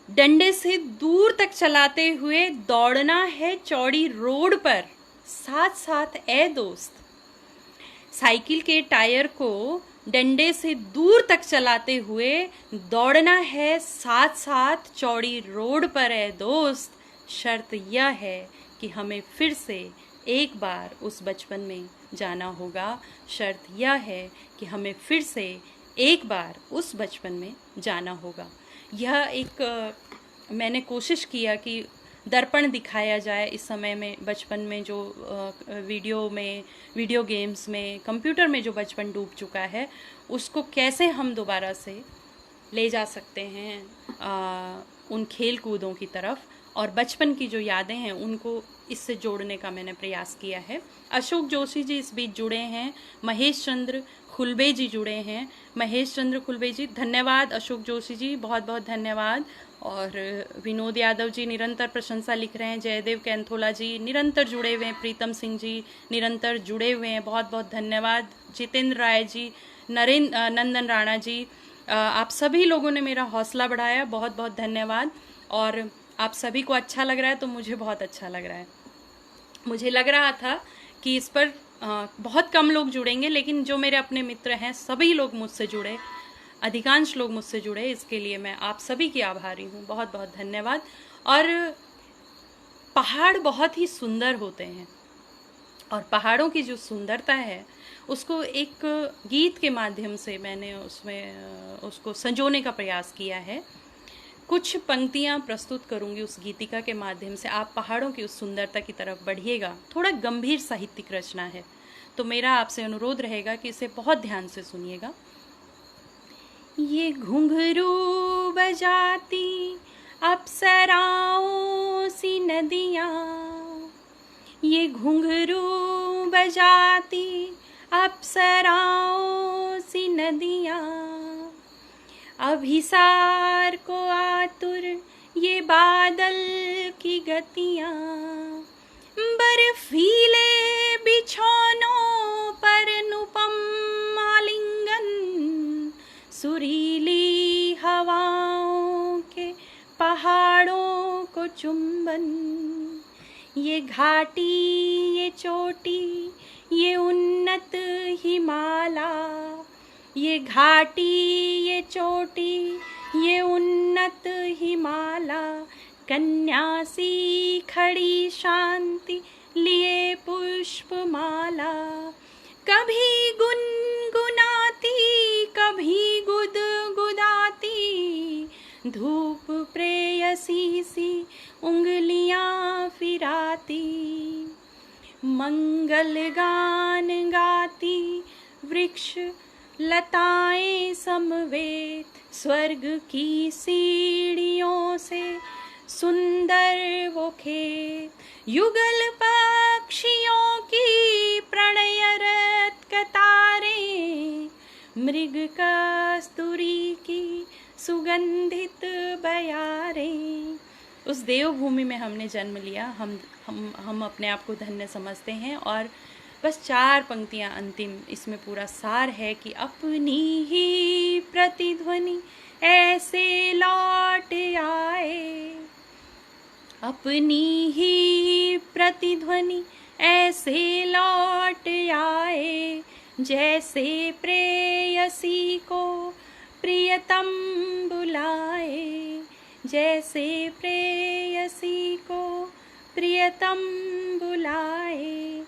डंडे से दूर तक चलाते हुए दौड़ना है चौड़ी रोड पर साथ साथ ए दोस्त। साइकिल के टायर को डंडे से दूर तक चलाते हुए दौड़ना है साथ साथ चौड़ी रोड पर ए दोस्त। शर्त यह है कि हमें फिर से एक बार उस बचपन में जाना होगा। शर्त यह है कि हमें फिर से एक बार उस बचपन में जाना होगा। यह एक मैंने कोशिश किया कि दर्पण दिखाया जाए इस समय में, बचपन में जो वीडियो गेम्स में, कंप्यूटर में जो बचपन डूब चुका है, उसको कैसे हम दोबारा से ले जा सकते हैं उन खेल कूदों की तरफ, और बचपन की जो यादें हैं उनको इससे जोड़ने का मैंने प्रयास किया है। अशोक जोशी जी इस बीच जुड़े हैं, महेश चंद्र खुलबे जी जुड़े हैं। महेश चंद्र खुलबे जी धन्यवाद, अशोक जोशी जी बहुत बहुत धन्यवाद। और विनोद यादव जी निरंतर प्रशंसा लिख रहे हैं। जयदेव कैंथोला जी निरंतर जुड़े हुए हैं। प्रीतम सिंह जी निरंतर जुड़े हुए हैं, बहुत बहुत धन्यवाद। जितेंद्र राय जी, नंदन राणा जी, आप सभी लोगों ने मेरा हौसला बढ़ाया, बहुत बहुत धन्यवाद। और आप सभी को अच्छा लग रहा है तो मुझे बहुत अच्छा लग रहा है। मुझे लग रहा था कि इस पर बहुत कम लोग जुड़ेंगे, लेकिन जो मेरे अपने मित्र हैं सभी लोग मुझसे जुड़े, अधिकांश लोग मुझसे जुड़े, इसके लिए मैं आप सभी की आभारी हूँ, बहुत बहुत धन्यवाद। और पहाड़ बहुत ही सुंदर होते हैं, और पहाड़ों की जो सुंदरता है उसको एक गीत के माध्यम से मैंने उसको संजोने का प्रयास किया है। कुछ पंक्तियाँ प्रस्तुत करूँगी उस गीतिका के माध्यम से। आप पहाड़ों की उस सुंदरता की तरफ बढ़िएगा। थोड़ा गंभीर साहित्यिक रचना है, तो मेरा आपसे अनुरोध रहेगा कि इसे बहुत ध्यान से सुनिएगा। ये घुंघरू बजाती अप्सराओं सी नदियाँ, ये घुंघरू बजाती अप्सराओं सी नदियाँ, अभिसार को आतुर ये बादल की गतियाँ, बर्फीले बिछौनों पर नुपम आलिंगन, सुरीली हवाओं के पहाड़ों को चुंबन, ये घाटी ये चोटी ये उन्नत हिमाला, ये घाटी ये चोटी ये उन्नत हिमाला, कन्यासी खड़ी शांति लिए पुष्पमाला, कभी गुनगुनाती कभी गुदगुदाती, धूप प्रेयसी सी उंगलियां फिराती, मंगल गान गाती वृक्ष लताएं समवेत, स्वर्ग की सीढ़ियों से सुंदर वो खेत, युगल पक्षियों की प्रणयरत कतारें, मृग कस्तूरी की सुगंधित बयारें। उस देवभूमि में हमने जन्म लिया, हम अपने आप को धन्य समझते हैं। और बस 4 पंक्तियां अंतिम, इसमें पूरा सार है कि अपनी ही प्रतिध्वनि ऐसे लौट आए, अपनी ही प्रतिध्वनि ऐसे लौट आए, जैसे प्रेयसी को प्रियतम बुलाए, जैसे प्रेयसी को प्रियतम बुलाए।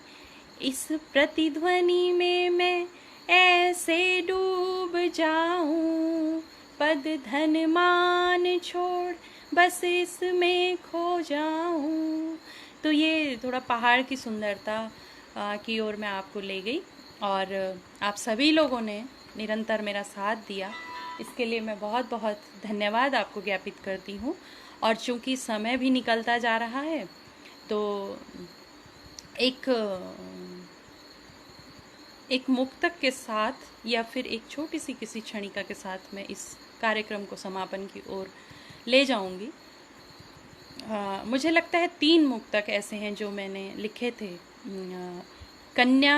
इस प्रतिध्वनि में मैं ऐसे डूब जाऊं, पद धन मान छोड़ बस इसमें खो जाऊं। तो ये थोड़ा पहाड़ की सुंदरता की ओर मैं आपको ले गई, और आप सभी लोगों ने निरंतर मेरा साथ दिया, इसके लिए मैं बहुत बहुत धन्यवाद आपको ज्ञापित करती हूँ। और चूँकि समय भी निकलता जा रहा है, तो एक मुक्तक के साथ या फिर एक छोटी सी किसी क्षणिका के साथ मैं इस कार्यक्रम को समापन की ओर ले जाऊंगी। मुझे लगता है 3 मुक्तक ऐसे हैं जो मैंने लिखे थे। कन्या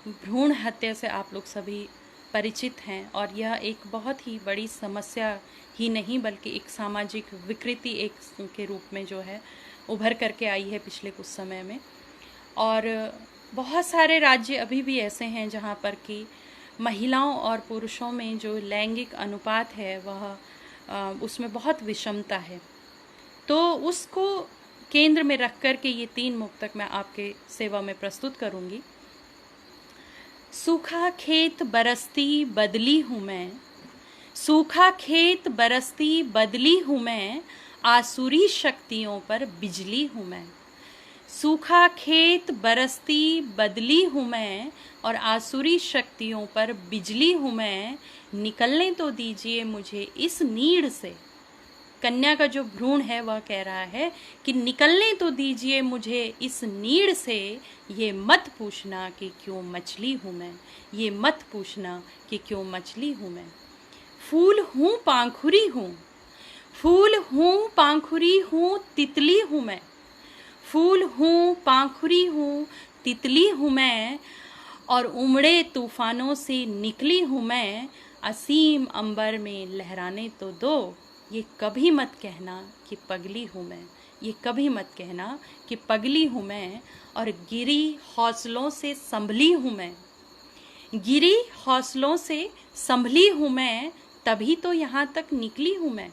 भ्रूण हत्या से आप लोग सभी परिचित हैं, और यह एक बहुत ही बड़ी समस्या ही नहीं बल्कि एक सामाजिक विकृति एक के रूप में जो है उभर करके आई है पिछले कुछ समय में। और बहुत सारे राज्य अभी भी ऐसे हैं जहाँ पर कि महिलाओं और पुरुषों में जो लैंगिक अनुपात है वह उसमें बहुत विषमता है। तो उसको केंद्र में रख कर के ये 3 मुक्तक मैं आपके सेवा में प्रस्तुत करूँगी। सूखा खेत बरसती बदली हूँ मैं, सूखा खेत बरसती बदली हूँ मैं, आसुरी शक्तियों पर बिजली हूँ मैं। सूखा खेत बरसती बदली हूँ मैं, और आसुरी शक्तियों पर बिजली हूँ मैं। निकलने तो दीजिए मुझे इस नीड़ से। कन्या का जो भ्रूण है वह कह रहा है कि निकलने तो दीजिए मुझे इस नीड़ से, ये मत पूछना कि क्यों मछली हूँ मैं, ये मत पूछना कि क्यों मछली हूँ मैं। फूल हूँ पांखुरी हूँ, फूल हूँ पांखुरी हूँ, तितली हूँ मैं। फूल हूँ पांखुरी हूँ, तितली हूँ मैं, और उमड़े तूफानों से निकली हूँ मैं। असीम अंबर में लहराने तो दो, ये कभी मत कहना कि पगली हूँ मैं, ये कभी मत कहना कि पगली हूँ मैं। और गिरी हौसलों से संभली हूँ मैं, गिरी हौसलों से संभली हूँ मैं, तभी तो यहाँ तक निकली हूँ मैं।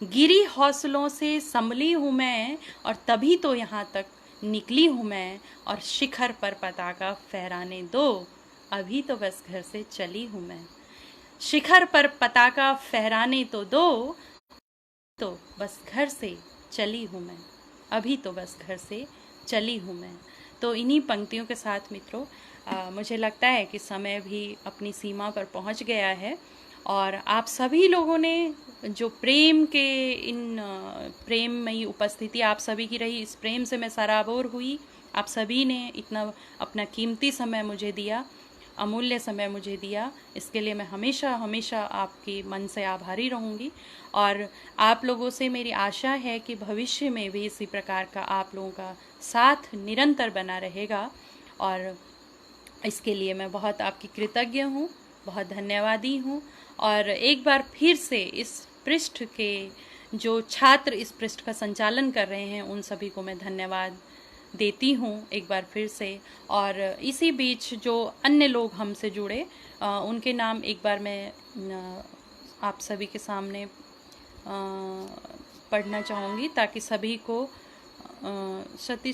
गिरी हौसलों से संभली हूँ मैं, और तभी तो यहाँ तक निकली हूँ मैं। और शिखर पर पताका फहराने दो, अभी तो बस घर से चली हूँ मैं। शिखर पर पताका फहराने तो दो, तो बस घर से चली हूँ मैं, अभी तो बस घर से चली हूँ मैं। तो इन्हीं पंक्तियों के साथ मित्रों मुझे लगता है कि समय भी अपनी सीमा पर पहुँच गया है, और आप सभी लोगों ने जो प्रेम के इन प्रेममयी उपस्थिति आप सभी की रही, इस प्रेम से मैं सराबोर हुई। आप सभी ने इतना अपना कीमती समय मुझे दिया, अमूल्य समय मुझे दिया, इसके लिए मैं हमेशा हमेशा आपके मन से आभारी रहूँगी। और आप लोगों से मेरी आशा है कि भविष्य में भी इसी प्रकार का आप लोगों का साथ निरंतर बना रहेगा, और इसके लिए मैं बहुत आपकी कृतज्ञ हूँ, बहुत धन्यवादी हूँ। और एक बार फिर से इस पृष्ठ के जो छात्र इस पृष्ठ का संचालन कर रहे हैं उन सभी को मैं धन्यवाद देती हूँ एक बार फिर से। और इसी बीच जो अन्य लोग हमसे जुड़े उनके नाम एक बार मैं आप सभी के सामने पढ़ना चाहूँगी, ताकि सभी को सती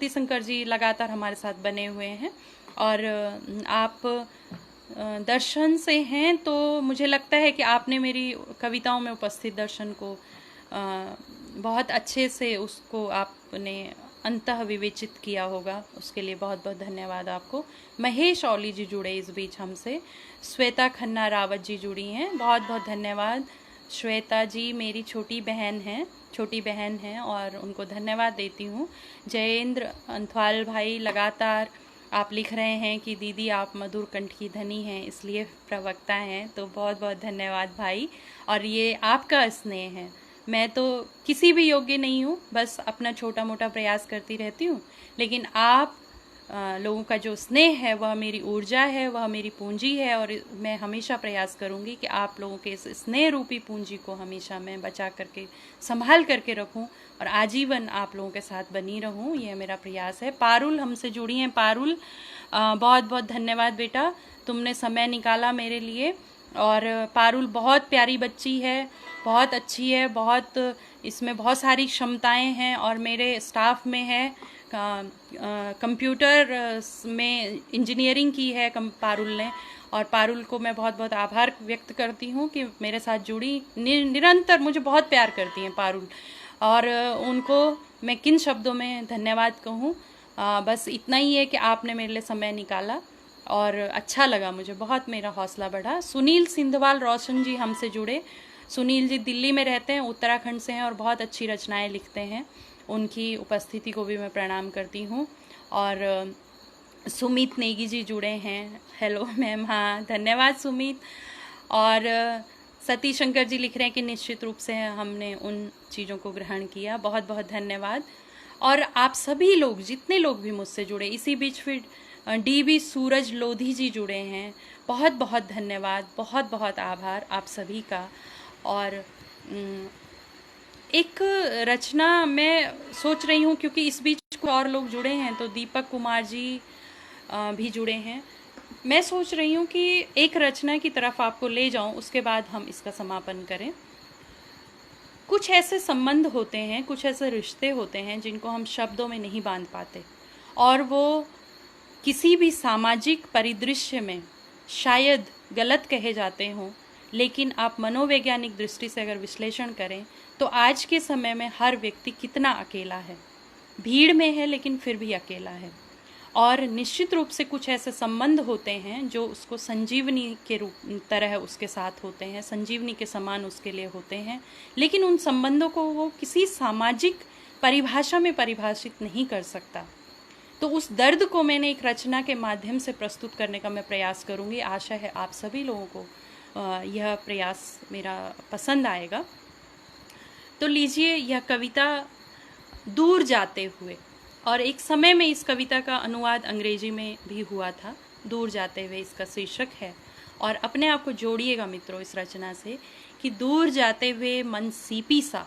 शंकर जी लगातार हमारे साथ बने हुए हैं, और आप दर्शन से हैं, तो मुझे लगता है कि आपने मेरी कविताओं में उपस्थित दर्शन को बहुत अच्छे से उसको आपने अंतः विवेचित किया होगा, उसके लिए बहुत बहुत धन्यवाद आपको। महेश औली जी जुड़े इस बीच हमसे, श्वेता खन्ना रावत जी जुड़ी हैं, बहुत बहुत धन्यवाद। श्वेता जी मेरी छोटी बहन हैं और उनको धन्यवाद देती हूँ। जयेंद्र अंथवाल भाई लगातार आप लिख रहे हैं कि दीदी आप मधुर कंठ की धनी हैं, इसलिए प्रवक्ता हैं, तो बहुत बहुत धन्यवाद भाई। और ये आपका स्नेह है, मैं तो किसी भी योग्य नहीं हूँ, बस अपना छोटा मोटा प्रयास करती रहती हूँ, लेकिन आप लोगों का जो स्नेह है वह मेरी ऊर्जा है, वह मेरी पूंजी है। और मैं हमेशा प्रयास करूंगी कि आप लोगों के इस स्नेह रूपी पूंजी को हमेशा मैं बचा करके संभाल करके रखूं और आजीवन आप लोगों के साथ बनी रहूं। यह मेरा प्रयास है। पारुल हमसे जुड़ी हैं। पारुल, बहुत बहुत धन्यवाद बेटा, तुमने समय निकाला मेरे लिए। और पारुल बहुत प्यारी बच्ची है, बहुत अच्छी है, बहुत इसमें बहुत सारी क्षमताएं हैं और मेरे स्टाफ में है। कंप्यूटर में इंजीनियरिंग की है पारुल ने। और पारुल को मैं बहुत बहुत आभार व्यक्त करती हूँ कि मेरे साथ जुड़ी, निरंतर मुझे बहुत प्यार करती हैं पारुल। और उनको मैं किन शब्दों में धन्यवाद कहूँ। बस इतना ही है कि आपने मेरे लिए समय निकाला और अच्छा लगा मुझे, बहुत मेरा हौसला बढ़ा। सुनील सिंधवाल रोशन जी हमसे जुड़े। सुनील जी दिल्ली में रहते हैं, उत्तराखंड से हैं और बहुत अच्छी रचनाएं लिखते हैं। उनकी उपस्थिति को भी मैं प्रणाम करती हूँ। और सुमित नेगी जी जुड़े हैं। Hello ma'am. हाँ, धन्यवाद सुमित। और सतीश शंकर जी लिख रहे हैं कि निश्चित रूप से हमने उन चीज़ों को ग्रहण किया। बहुत बहुत धन्यवाद। और आप सभी लोग, जितने लोग भी मुझसे जुड़े, इसी बीच फिर डीबी सूरज लोधी जी जुड़े हैं। बहुत बहुत धन्यवाद, बहुत बहुत आभार आप सभी का। और एक रचना मैं सोच रही हूँ, क्योंकि इस बीच कुछ और लोग जुड़े हैं, तो दीपक कुमार जी भी जुड़े हैं। मैं सोच रही हूँ कि एक रचना की तरफ आपको ले जाऊँ, उसके बाद हम इसका समापन करें। कुछ ऐसे संबंध होते हैं, कुछ ऐसे रिश्ते होते हैं जिनको हम शब्दों में नहीं बांध पाते, और वो किसी भी सामाजिक परिदृश्य में शायद गलत कहे जाते हों, लेकिन आप मनोवैज्ञानिक दृष्टि से अगर विश्लेषण करें तो आज के समय में हर व्यक्ति कितना अकेला है। भीड़ में है लेकिन फिर भी अकेला है। और निश्चित रूप से कुछ ऐसे संबंध होते हैं जो उसको संजीवनी के रूप तरह उसके साथ होते हैं, संजीवनी के समान उसके लिए होते हैं, लेकिन उन संबंधों को वो किसी सामाजिक परिभाषा में परिभाषित नहीं कर सकता। तो उस दर्द को मैंने एक रचना के माध्यम से प्रस्तुत करने का मैं प्रयास करूंगी। आशा है आप सभी लोगों को यह प्रयास मेरा पसंद आएगा। तो लीजिए, यह कविता दूर जाते हुए, और एक समय में इस कविता का अनुवाद अंग्रेजी में भी हुआ था। दूर जाते हुए इसका शीर्षक है। और अपने आप को जोड़िएगा मित्रों इस रचना से कि दूर जाते हुए मन सीपी सा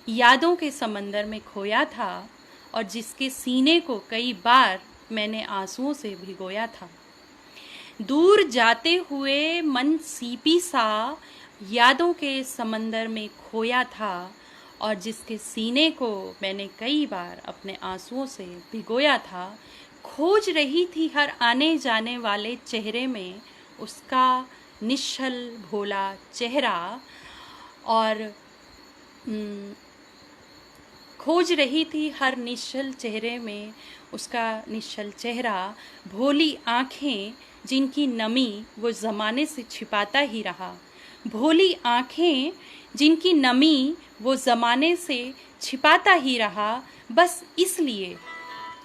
यादों के समंदर में खोया था, और जिसके सीने को कई बार मैंने आंसुओं से भिगोया था। दूर जाते हुए मन सीपी सा यादों के समंदर में खोया था, और जिसके सीने को मैंने कई बार अपने आंसुओं से भिगोया था। खोज रही थी हर आने जाने वाले चेहरे में उसका निश्चल भोला चेहरा, और खोज रही थी हर निश्चल चेहरे में उसका निश्चल चेहरा। भोली आँखें जिनकी नमी वो ज़माने से छिपाता ही रहा। भोली आँखें जिनकी नमी वो ज़माने से छिपाता ही रहा, बस इसलिए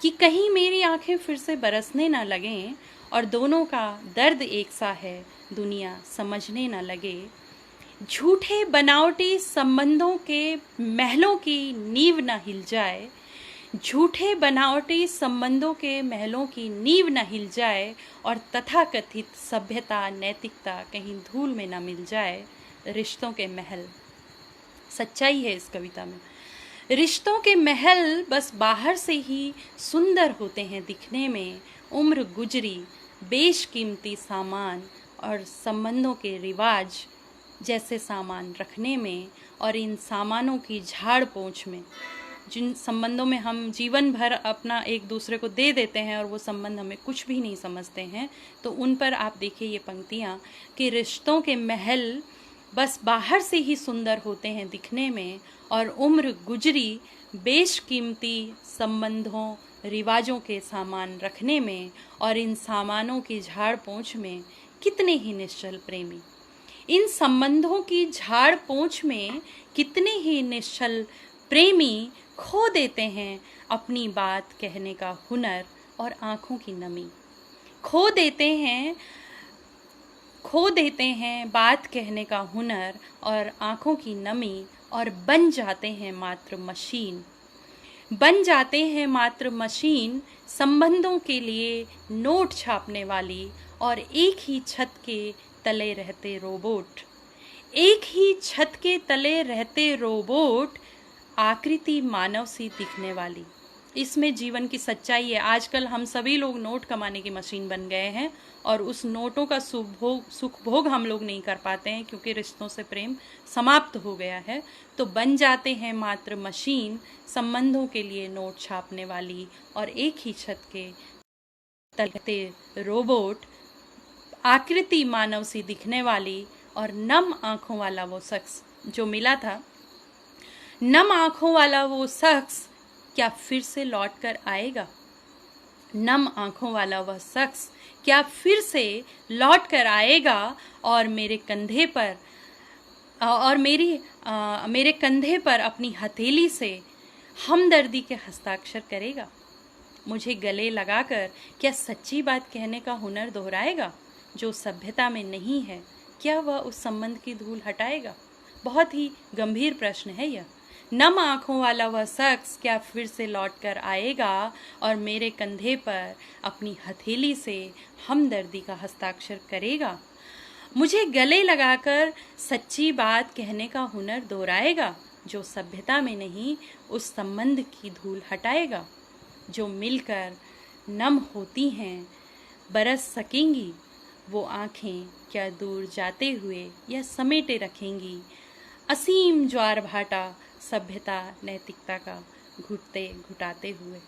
कि कहीं मेरी आँखें फिर से बरसने ना लगें, और दोनों का दर्द एक सा है, दुनिया समझने ना लगे। झूठे बनावटी संबंधों के महलों की नींव न हिल जाए। झूठे बनावटी संबंधों के महलों की नींव न हिल जाए, और तथाकथित सभ्यता नैतिकता कहीं धूल में न मिल जाए। रिश्तों के महल, सच्चाई है इस कविता में। रिश्तों के महल बस बाहर से ही सुंदर होते हैं दिखने में। उम्र गुजरी बेशकीमती सामान और संबंधों के रिवाज जैसे सामान रखने में, और इन सामानों की झाड़ पोंछ में, जिन संबंधों में हम जीवन भर अपना एक दूसरे को दे देते हैं और वो संबंध हमें कुछ भी नहीं समझते हैं, तो उन पर आप देखिए ये पंक्तियाँ कि रिश्तों के महल बस बाहर से ही सुंदर होते हैं दिखने में, और उम्र गुजरी बेशकीमती संबंधों रिवाजों के सामान रखने में, और इन सामानों की झाड़ पोंछ में कितने ही निश्चल प्रेमी। इन संबंधों की झाड़ पोंछ में कितने ही निश्चल प्रेमी खो देते हैं अपनी बात कहने का हुनर और आँखों की नमी। खो देते हैं बात कहने का हुनर और आँखों की नमी, और बन जाते हैं मात्र मशीन। बन जाते हैं मात्र मशीन, संबंधों के लिए नोट छापने वाली, और एक ही छत के तले रहते रोबोट। एक ही छत के तले रहते रोबोट, आकृति मानव सी दिखने वाली। इसमें जीवन की सच्चाई है। आजकल हम सभी लोग नोट कमाने की मशीन बन गए हैं, और उस नोटों का सुख भोग हम लोग नहीं कर पाते हैं, क्योंकि रिश्तों से प्रेम समाप्त हो गया है। तो बन जाते हैं मात्र मशीन, संबंधों के लिए नोट छापने वाली, और एक ही छत के तलते रोबोट, आकृति मानव सी दिखने वाली, और नम आंखों वाला वो शख्स जो मिला था, नम आंखों वाला वो शख्स क्या फिर से लौट कर आएगा? नम आंखों वाला वह शख्स क्या फिर से लौट कर आएगा, और मेरे कंधे पर मेरे कंधे पर अपनी हथेली से हमदर्दी के हस्ताक्षर करेगा? मुझे गले लगाकर क्या सच्ची बात कहने का हुनर दोहराएगा? जो सभ्यता में नहीं है, क्या वह उस संबंध की धूल हटाएगा? बहुत ही गंभीर प्रश्न है यह। नम आंखों वाला वह शख्स क्या फिर से लौट कर आएगा, और मेरे कंधे पर अपनी हथेली से हमदर्दी का हस्ताक्षर करेगा? मुझे गले लगाकर सच्ची बात कहने का हुनर दोहराएगा? जो सभ्यता में नहीं, उस संबंध की धूल हटाएगा? जो मिलकर नम होती हैं, बरस सकेंगी वो आँखें क्या दूर जाते हुए या समेटे रखेंगी? असीम ज्वार भाटा सभ्यता नैतिकता का घुटते घुटाते हुए।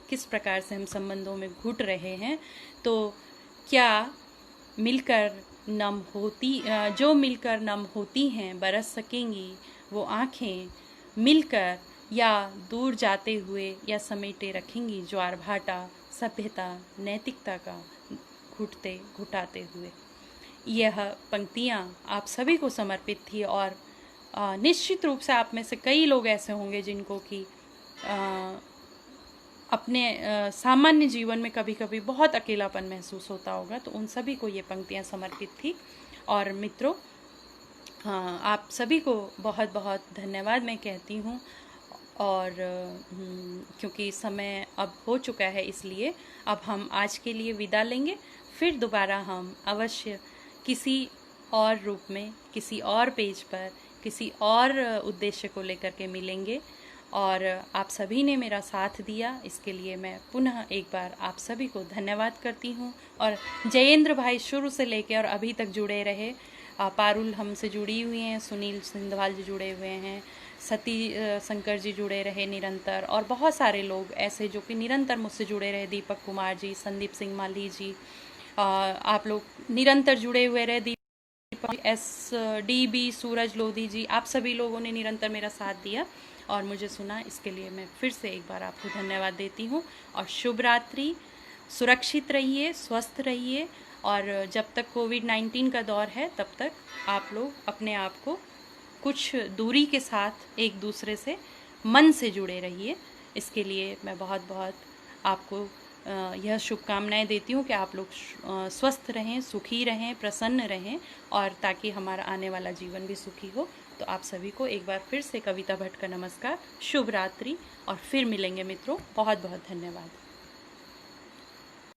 किस प्रकार से हम संबंधों में घुट रहे हैं। तो क्या मिलकर नम होती जो मिलकर नम होती हैं, बरस सकेंगी वो आँखें, मिलकर या दूर जाते हुए या समेटे रखेंगी ज्वार भाटा सभ्यता नैतिकता का घुटते घुटाते हुए। यह पंक्तियाँ आप सभी को समर्पित थी, और निश्चित रूप से आप में से कई लोग ऐसे होंगे जिनको कि अपने सामान्य जीवन में कभी कभी बहुत अकेलापन महसूस होता होगा। तो उन सभी को ये पंक्तियाँ समर्पित थी। और मित्रों, आप सभी को बहुत बहुत धन्यवाद मैं कहती हूँ। और क्योंकि समय अब हो चुका है, इसलिए अब हम आज के लिए विदा लेंगे। फिर दोबारा हम अवश्य किसी और रूप में, किसी और पेज पर, किसी और उद्देश्य को लेकर के मिलेंगे। और आप सभी ने मेरा साथ दिया, इसके लिए मैं पुनः एक बार आप सभी को धन्यवाद करती हूँ। और जयेंद्र भाई शुरू से लेकर और अभी तक जुड़े रहे, पारुल हमसे जुड़ी हुई हैं, सुनील सिंधवाल जी जुड़े हुए हैं, सती शंकर जी जुड़े रहे निरंतर, और बहुत सारे लोग ऐसे जो कि निरंतर मुझसे जुड़े रहे, दीपक कुमार जी, संदीप सिंह माली जी, आप लोग निरंतर जुड़े हुए रहे, SDB, सूरज लोधी जी, आप सभी लोगों ने निरंतर मेरा साथ दिया और मुझे सुना। इसके लिए मैं फिर से एक बार आपको धन्यवाद देती हूँ। और शुभ रात्रि, सुरक्षित रहिए, स्वस्थ रहिए, और जब तक कोविड-19 का दौर है तब तक आप लोग अपने आप को कुछ दूरी के साथ एक दूसरे से मन से जुड़े रहिए। इसके लिए मैं बहुत बहुत आपको यह शुभकामनाएं देती हूँ कि आप लोग स्वस्थ रहें, सुखी रहें, प्रसन्न रहें, और ताकि हमारा आने वाला जीवन भी सुखी हो। तो आप सभी को एक बार फिर से कविता भट्ट का नमस्कार, शुभ रात्रि, और फिर मिलेंगे मित्रों। बहुत बहुत धन्यवाद।